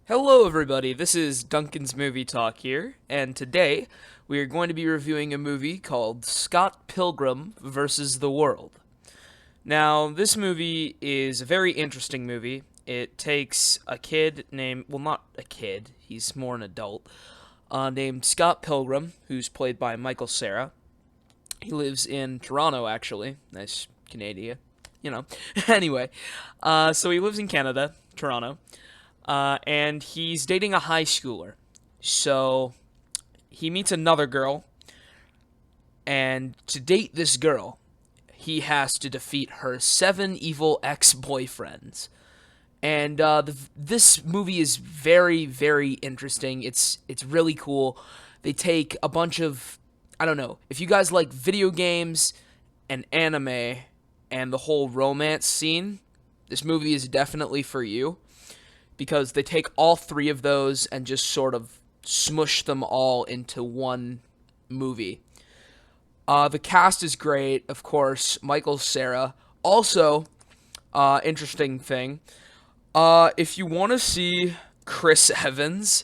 Hello, everybody. This is Duncan's Movie Talk here, and today we are going to be reviewing a movie called Scott Pilgrim versus the World. Now, this movie is a very interesting movie. It takes a kid named, well, not a kid, he's more an adult, named Scott Pilgrim, who's played by Michael Cera. He lives in Toronto, actually. Nice Canada, you know. Anyway, so he lives in Canada, Toronto. And he's dating a high schooler. So he meets another girl, and to date this girl, he has to defeat her seven evil ex-boyfriends. And this movie is very, very interesting. It's really cool. They take a bunch of, I don't know, if you guys like video games and anime and the whole romance scene, this movie is definitely for you because they take all three of those and just sort of smush them all into one movie. The cast is great, of course. Michael Cera. Also, interesting thing. If you want to see Chris Evans,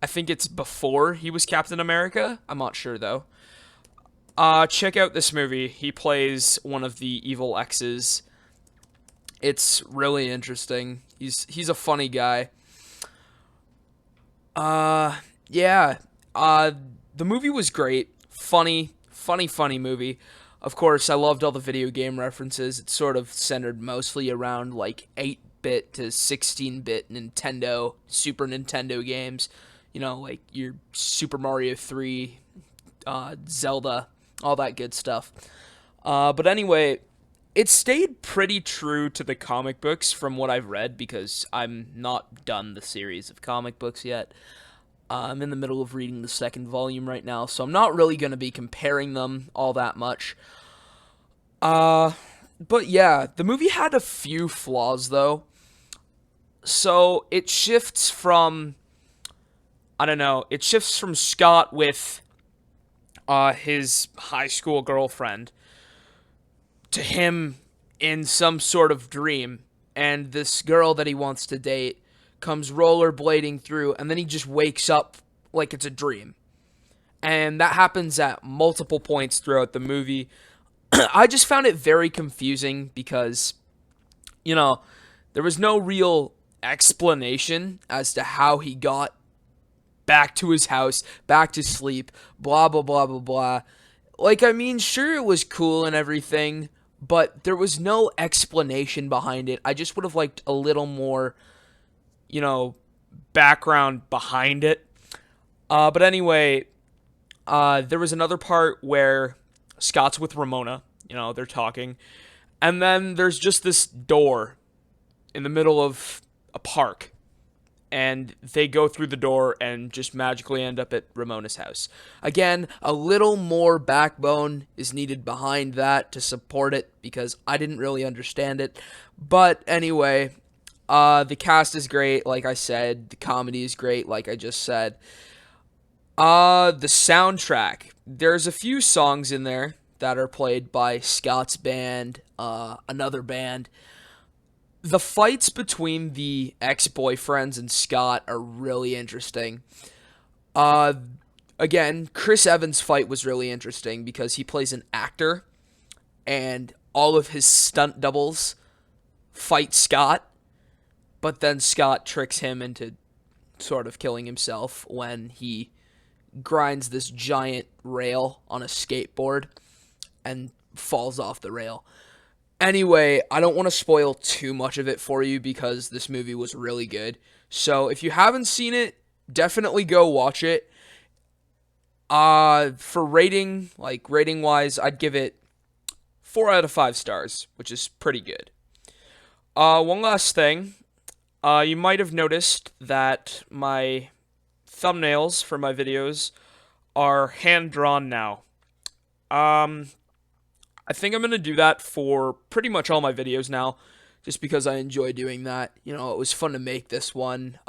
I think it's before he was Captain America. I'm not sure though. Check out this movie. He plays one of the evil exes. It's really interesting. He's a funny guy. Uh, yeah. The movie was great. Funny movie. Of course, I loved all the video game references. It's sort of centered mostly around like 8-bit to 16-bit Nintendo, Super Nintendo games. You know, like your Super Mario 3, Zelda, all that good stuff. But anyway, it stayed pretty true to the comic books from what I've read because I'm not done the series of comic books yet. I'm in the middle of reading the second volume right now, so I'm not really going to be comparing them all that much. Uh, but yeah, the movie had a few flaws though. So it shifts from, I don't know, it shifts from Scott with his high school girlfriend to him in some sort of dream, and this girl that he wants to date comes rollerblading through, and then he just wakes up like it's a dream. And that happens at multiple points throughout the movie. I just found it very confusing because, you know, there was no real explanation as to how he got back to his house, back to sleep, blah, blah, blah, blah, blah. Like, I mean, sure, it was cool and everything, but there was no explanation behind it. I just would have liked a little more, you know, background behind it. But anyway, there was another part where Scott's with Ramona. You know, they're talking. And then there's just this door in the middle of a park. And they go through the door and just magically end up at Ramona's house. Again, a little more backbone is needed behind that to support it because I didn't really understand it. But anyway, the cast is great, like I said. The comedy is great, like I just said. The soundtrack. There's a few songs in there that are played by Scott's band, another band. The fights between the ex-boyfriends and Scott are really interesting. Uh, Again, Chris Evans' fight was really interesting because he plays an actor, and all of his stunt doubles fight Scott, but then Scott tricks him into sort of killing himself when he grinds this giant rail on a skateboard and falls off the rail. Anyway, I don't want to spoil too much of it for you because this movie was really good. So if you haven't seen it, definitely go watch it. For rating wise, I'd give it 4 out of 5 stars, which is pretty good. One last thing. You might have noticed that my thumbnails for my videos are hand drawn now. I think I'm going to do that for pretty much all my videos now, just because I enjoy doing that. You know, it was fun to make this one.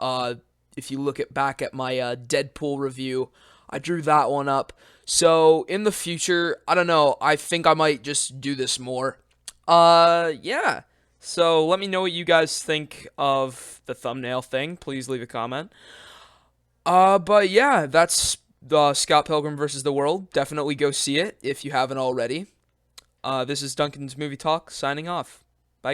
If you look back at my Deadpool review, I drew that one up. So, in the future, I don't know, I think I might just do this more. Yeah. So let me know what you guys think of the thumbnail thing. Please leave a comment. But yeah, that's the Scott Pilgrim versus the World. Definitely go see it if you haven't already. This is Duncan's Movie Talk signing off.